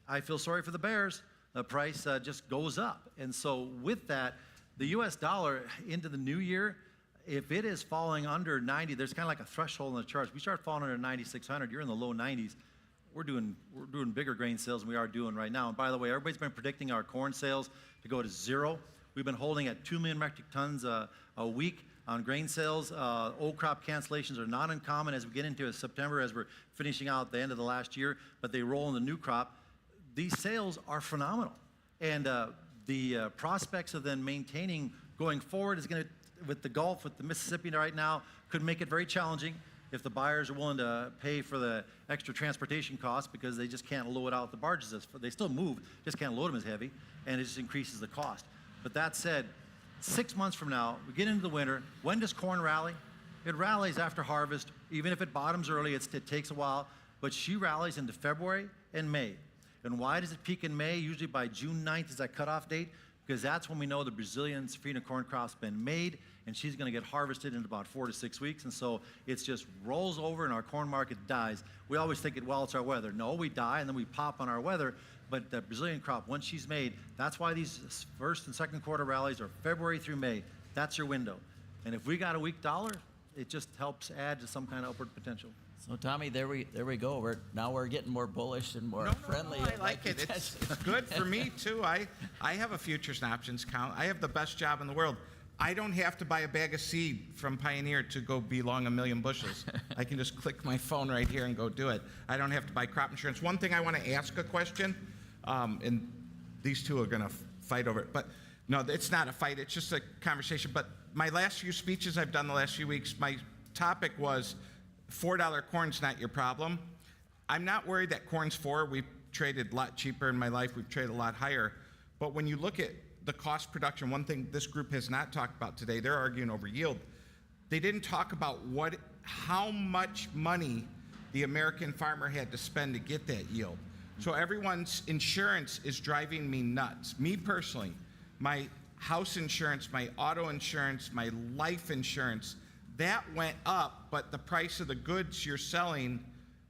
I feel sorry for the bears. The price just goes up. And so with that, the U.S. dollar into the new year, if it is falling under 90, there's kind of like a threshold in the charts. We start falling under 9,600, you're in the low 90s. We're doing bigger grain sales than we are doing right now. And by the way, everybody's been predicting our corn sales to go to zero. We've been holding at 2 million metric tons a week on grain sales. Old crop cancellations are not uncommon as we get into September, as we're finishing out the end of the last year, but they roll in the new crop. These sales are phenomenal. And the prospects of then maintaining going forward is going to, with the Gulf, with the Mississippi right now, could make it very challenging if the buyers are willing to pay for the extra transportation costs, because they just can't load out the barges. They still move, just can't load them as heavy, and it just increases the cost. But that said, 6 months from now, we get into the winter. When does corn rally? It rallies after harvest. Even if it bottoms early, it takes a while, but she rallies into February and May. And why does it peak in May? Usually by June 9th is that cutoff date, because that's when we know the Brazilian safrinha corn crop's been made, and she's going to get harvested in about 4 to 6 weeks. And so it just rolls over and our corn market dies. We always think it's our weather. No, we die and then we pop on our weather. But the Brazilian crop, once she's made, that's why these first and second quarter rallies are February through May. That's your window. And if we got a weak dollar, it just helps add to some kind of upward potential. So Tommy, there we go. Now we're getting more bullish and more friendly. No, I like it. It's good for me too. I have a futures and options account. I have the best job in the world. I don't have to buy a bag of seed from Pioneer to go be long 1 million bushels. I can just click my phone right here and go do it. I don't have to buy crop insurance. One thing I want to ask a question, and these two are going to fight over it, but no, it's not a fight. It's just a conversation. But my last few speeches I've done the last few weeks, my topic was $4 corn's not your problem. I'm not worried that corn's $4. We've traded a lot cheaper in my life. We've traded a lot higher. But when you look at the cost production, one thing this group has not talked about today, they're arguing over yield. They didn't talk about how much money the American farmer had to spend to get that yield. So everyone's insurance is driving me nuts. Me personally, my house insurance, my auto insurance, my life insurance, that went up, but the price of the goods you're selling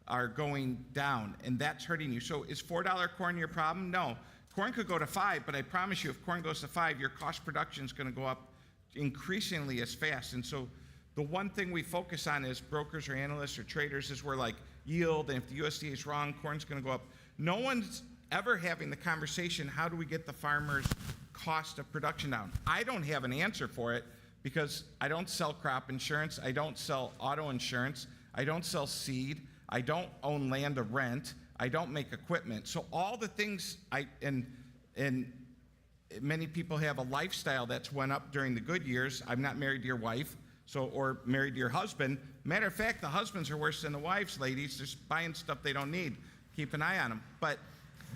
are going down, and that's hurting you. So is $4 corn your problem? No. Corn could go to 5, but I promise you, if corn goes to 5, your cost production is going to go up increasingly as fast. And so the one thing we focus on as brokers or analysts or traders is we're like yield, and if the USDA is wrong, corn's going to go up. No one's ever having the conversation, how do we get the farmer's cost of production down? I don't have an answer for it, because I don't sell crop insurance, I don't sell auto insurance, I don't sell seed, I don't own land to rent, I don't make equipment. So all the things and many people have a lifestyle that's went up during the good years. I'm not married to your wife, or married to your husband. Matter of fact, the husbands are worse than the wives, ladies. They're just buying stuff they don't need. Keep an eye on them. But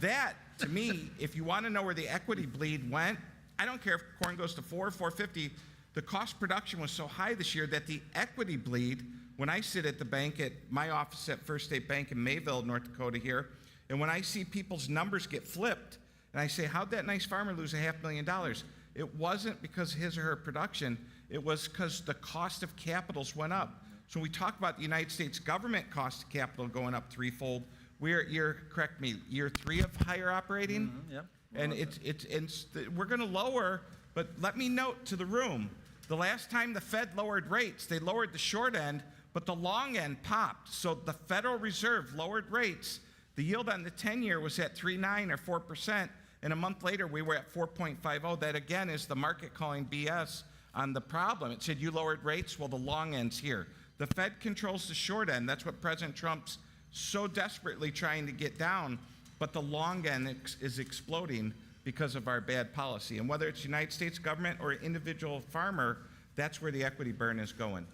that, to me, if you want to know where the equity bleed went, I don't care if corn goes to $4.50. The cost production was so high this year that the equity bleed, when I sit at the bank at my office at First State Bank in Mayville, North Dakota here, and when I see people's numbers get flipped, and I say, how'd that nice farmer lose $500,000? It wasn't because of his or her production. It was because the cost of capitals went up. So when we talk about the United States government cost of capital going up threefold, we're at correct me, year 3 of higher operating? Mm-hmm, yep. And we're going to lower, but let me note to the room, the last time the Fed lowered rates, they lowered the short end, but the long end popped. So the Federal Reserve lowered rates. The yield on the 10-year was at 3.9 or 4%, and a month later we were at 4.50. That again is the market calling BS on the problem. It said you lowered rates, well the long end's here. The Fed controls the short end. That's what President Trump's so desperately trying to get down, but the long end is exploding because of our bad policy. And whether it's United States government or an individual farmer, that's where the equity burn is going.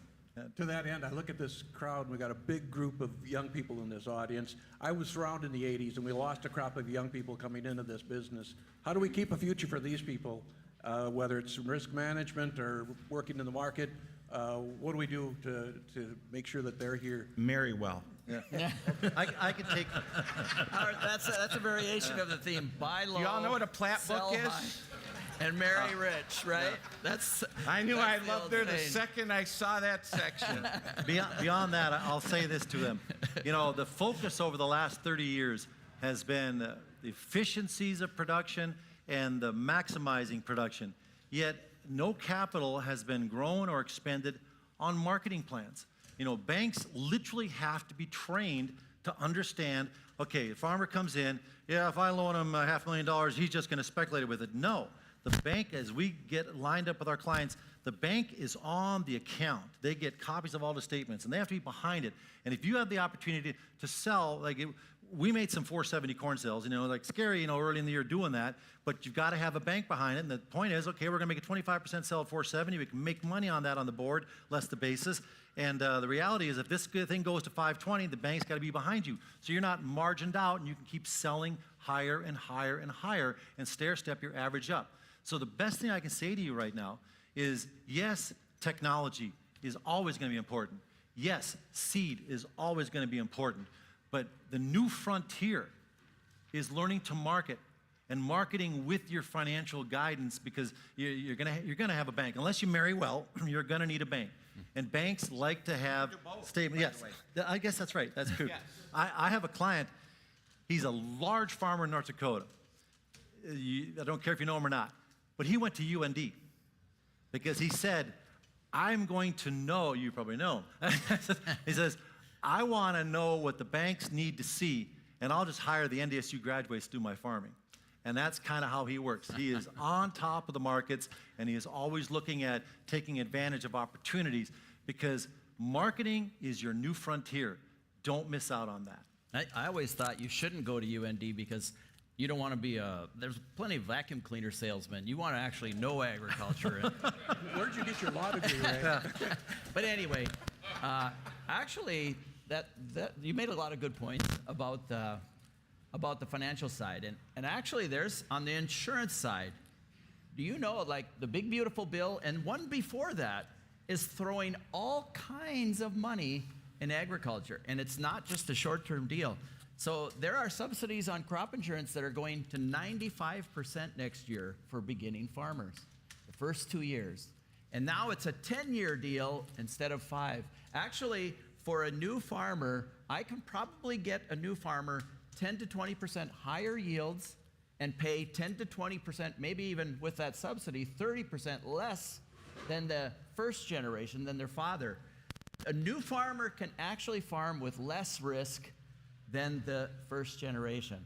To that end, I look at this crowd, and we got a big group of young people in this audience. I was around in the 80s, and we lost a crop of young people coming into this business. How do we keep a future for these people, whether it's risk management or working in the market? What do we do to make sure that they're here? Marry well. Yeah. I could take. All right, that's a variation of the theme. Buy low. You all know what a plat sell book is? high, and marry rich, right? That's. I knew that's I the loved old her the saying. second I saw that section. Beyond that, I'll say this to them. You know, the focus over the last 30 years has been the efficiencies of production and the maximizing production. Yet no capital has been grown or expended on marketing plans. You know, banks literally have to be trained to understand, okay, a farmer comes in, yeah, if I loan him $500,000, he's just going to speculate with it. No. The bank, as we get lined up with our clients, the bank is on the account. They get copies of all the statements, and they have to be behind it. And if you have the opportunity to sell, we made some 470 corn sales, you know, like scary, you know, early in the year doing that, but you've got to have a bank behind it. And the point is, okay, we're going to make a 25% sell at 470. We can make money on that on the board, less the basis. And the reality is, if this thing goes to 520, the bank's got to be behind you. So you're not margined out, and you can keep selling higher and higher and higher and stair-step your average up. So the best thing I can say to you right now is, yes, technology is always going to be important. Yes, seed is always going to be important. But the new frontier is learning to market and marketing with your financial guidance, because you're gonna have a bank. Unless you marry well, you're going to need a bank. And banks like to have statements. Yes, I guess that's right. That's true. Yes. I have a client. He's a large farmer in North Dakota. I don't care if you know him or not, but he went to UND because he said, I'm going to know, you probably know him. He says, I want to know what the banks need to see, and I'll just hire the NDSU graduates to do my farming. And that's kind of how he works. He is on top of the markets, and he is always looking at taking advantage of opportunities, because marketing is your new frontier. Don't miss out on that. I always thought you shouldn't go to UND because you don't want to be there's plenty of vacuum cleaner salesmen. You want to actually know agriculture. Where'd you get your law degree, Ray? But anyway, actually, that you made a lot of good points about the financial side. And actually, there's, on the insurance side, do you know, like the big beautiful bill and one before that is throwing all kinds of money in agriculture, and it's not just a short-term deal. So there are subsidies on crop insurance that are going to 95% next year for beginning farmers, the first 2 years. And now it's a 10-year deal instead of 5. Actually, for a new farmer, I can probably get a new farmer 10 to 20% higher yields and pay 10 to 20%, maybe even with that subsidy, 30% less than the first generation, than their father. A new farmer can actually farm with less risk than the first generation.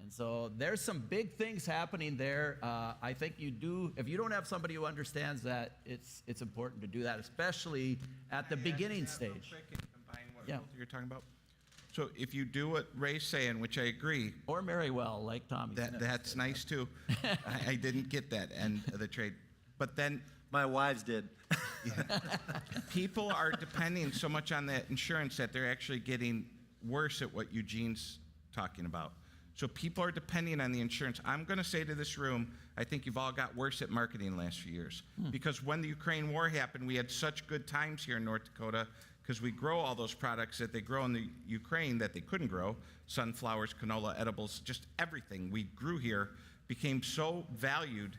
And so there's some big things happening there. I think you do, if you don't have somebody who understands that, it's important to do that, especially at the beginning stage. Real quick and combine what Yeah. you're talking about. So if you do what Ray's saying, which I agree, Or marry well, like Tommy. that's nice too. I didn't get that end of the trade. But then My wives did. people are depending so much on that insurance that they're actually getting worse at what Eugene's talking about. So people are depending on the insurance. I'm going to say to this room, I think you've all got worse at marketing the last few years. Because when the Ukraine war happened, we had such good times here in North Dakota because we grow all those products that they grow in the Ukraine that they couldn't grow. Sunflowers, canola, edibles, just everything we grew here became so valued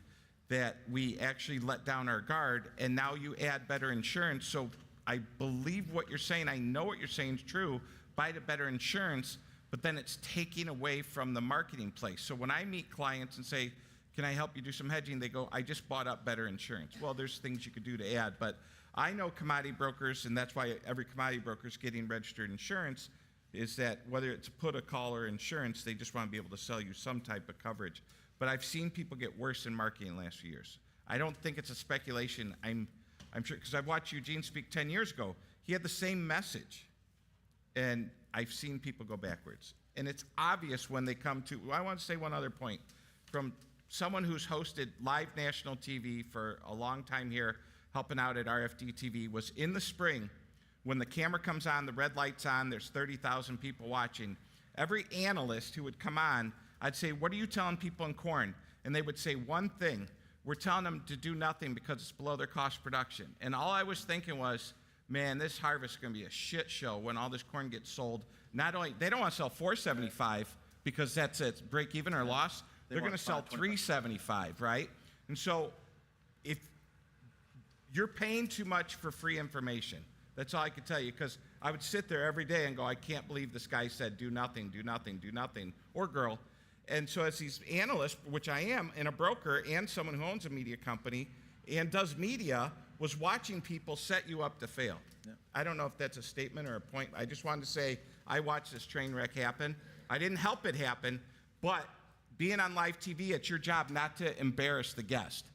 that we actually let down our guard, and now you add better insurance. So I believe what you're saying. I know what you're saying is true. Buy the better insurance, but then it's taking away from the marketing place. So when I meet clients and say, can I help you do some hedging? They go, I just bought up better insurance. Well, there's things you could do to add, but I know commodity brokers, and that's why every commodity broker is getting registered insurance, is that whether it's put, a call, or insurance, they just want to be able to sell you some type of coverage. But I've seen people get worse in marketing the last few years. I don't think it's a speculation. I'm sure, because I've watched Eugene speak 10 years ago. He had the same message. And I've seen people go backwards. And it's obvious when they come to, I want to say one other point. From someone who's hosted live national TV for a long time here, helping out at RFD TV, was in the spring, when the camera comes on, the red light's on, there's 30,000 people watching. Every analyst who would come on, I'd say, what are you telling people in corn? And they would say one thing. We're telling them to do nothing because it's below their cost of production. And all I was thinking was, man, this harvest is going to be a shit show when all this corn gets sold. Not only, they don't want to sell $4.75 because that's it, break even or loss. They're going to sell $3.75, right? And so if you're paying too much for free information, that's all I could tell you, because I would sit there every day and go, I can't believe this guy said do nothing, do nothing, do nothing, or girl. And so as these analysts, which I am, and a broker, and someone who owns a media company and does media, was watching people set you up to fail. Yeah. I don't know if that's a statement or a point. I just wanted to say I watched this train wreck happen. I didn't help it happen, but being on live TV, it's your job not to embarrass the guest.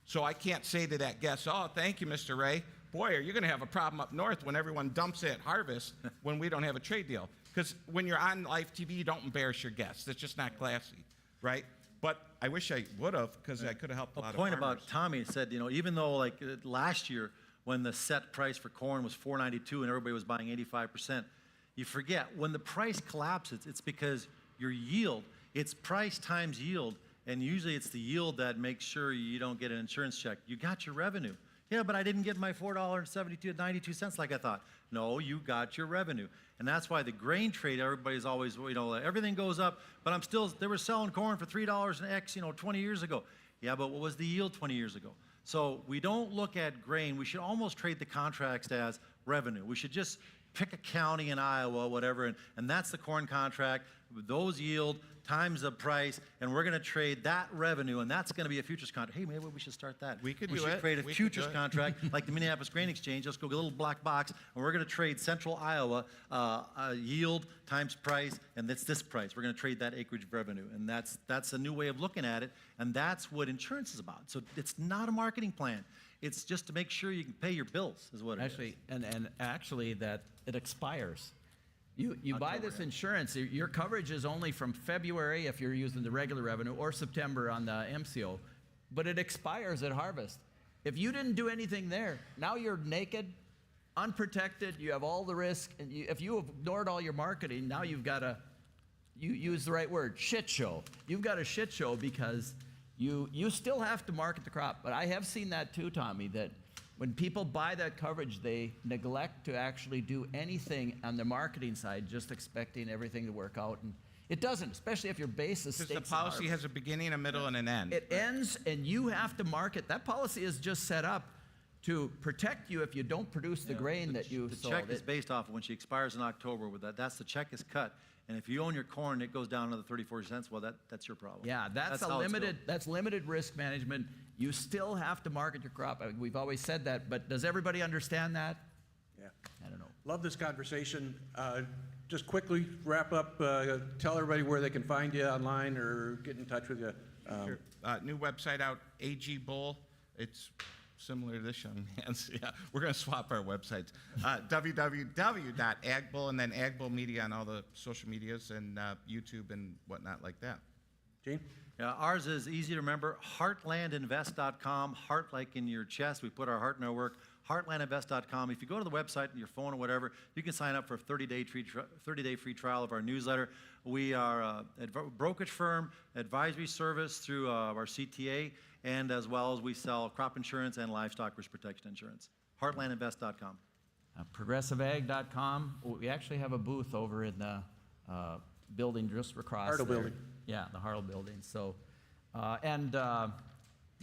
So I can't say to that guest, oh, thank you, Mr. Ray. Boy, are you going to have a problem up north when everyone dumps at harvest when we don't have a trade deal. Because when you're on live TV, you don't embarrass your guests. That's just not classy, right? But I wish I would have, because I could have helped a lot of farmers. A point about Tommy said, even though like last year when the set price for corn was $4.92 and everybody was buying 85%, you forget when the price collapses, it's because your yield, it's price times yield, and usually it's the yield that makes sure you don't get an insurance check. You got your revenue. Yeah, but I didn't get my $4.92 like I thought. No, you got your revenue. And that's why the grain trade, everybody's always, everything goes up, but they were selling corn for $3 an X, 20 years ago. Yeah, but what was the yield 20 years ago? So we don't look at grain. We should almost trade the contracts as revenue. We should just pick a county in Iowa, whatever, and that's the corn contract. Those yield times the price, and we're going to trade that revenue, and that's going to be a futures contract. Hey, maybe we should start that. We should create a futures contract like the Minneapolis Grain Exchange. Let's go get a little black box, and we're going to trade Central Iowa yield times price, and that's this price. We're going to trade that acreage revenue, and that's a new way of looking at it, and that's what insurance is about. So it's not a marketing plan. It's just to make sure you can pay your bills, is what it is. And actually that it expires. You buy this insurance, your coverage is only from February if you're using the regular revenue, or September on the MCO, but it expires at harvest. If you didn't do anything there, now you're naked, unprotected, you have all the risk, and if you ignored all your marketing, now you've got you use the right word, shit show. You've got a shit show because you still have to market the crop. But I have seen that too, Tommy, that when people buy that coverage, they neglect to actually do anything on the marketing side, just expecting everything to work out. And it doesn't, especially if your base is stakes. Because the policy has a beginning, a middle, and an end. It ends, and you have to market. That policy is just set up to protect you if you don't produce the grain that you sold. The check is based off of when she expires in October. With that's the check is cut. And if you own your corn, it goes down another 30-40 cents. Well, that's your problem. Yeah, that's limited risk management. You still have to market your crop. I mean, we've always said that, but does everybody understand that? Yeah. I don't know. Love this conversation. Just quickly wrap up, tell everybody where they can find you online or get in touch with you. Sure. New website out, AG Bull. It's similar to this young man's. Yeah, we're going to swap our websites. www.agbull and then Agbull Media on all the social medias and YouTube and whatnot like that. Gene? Yeah, ours is easy to remember, heartlandinvest.com, heart like in your chest. We put our heart in our work, heartlandinvest.com. If you go to the website on your phone or whatever, you can sign up for a 30-day free trial of our newsletter. We are a brokerage firm, advisory service through our CTA, and as well as we sell crop insurance and livestock risk protection insurance. heartlandinvest.com. Progressiveag.com. We actually have a booth over in the building just across Hartle there. building. Yeah, the Hartle building. So,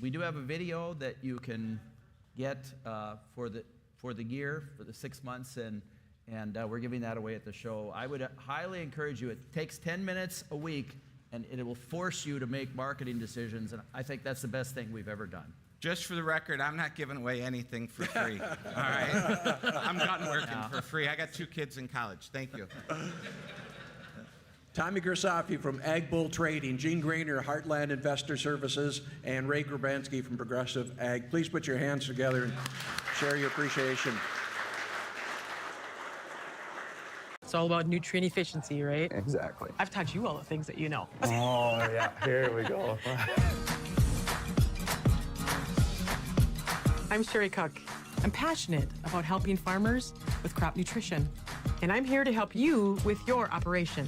we do have a video that you can get for the year, for the 6 months, and we're giving that away at the show. I would highly encourage you. It takes 10 minutes a week, and it will force you to make marketing decisions, and I think that's the best thing we've ever done. Just for the record, I'm not giving away anything for free. All right? I'm done working for free. I got 2 kids in college. Thank you. Tommy Grisafi from Ag Bull Trading, Gene Graner, Heartland Investor Services, and Ray Grabanski from Progressive Ag. Please put your hands together and share your appreciation. It's all about nutrient efficiency, right? Exactly. I've taught you all the things that you know. Oh, yeah, here we go. I'm Sherry Cook. I'm passionate about helping farmers with crop nutrition, and I'm here to help you with your operation.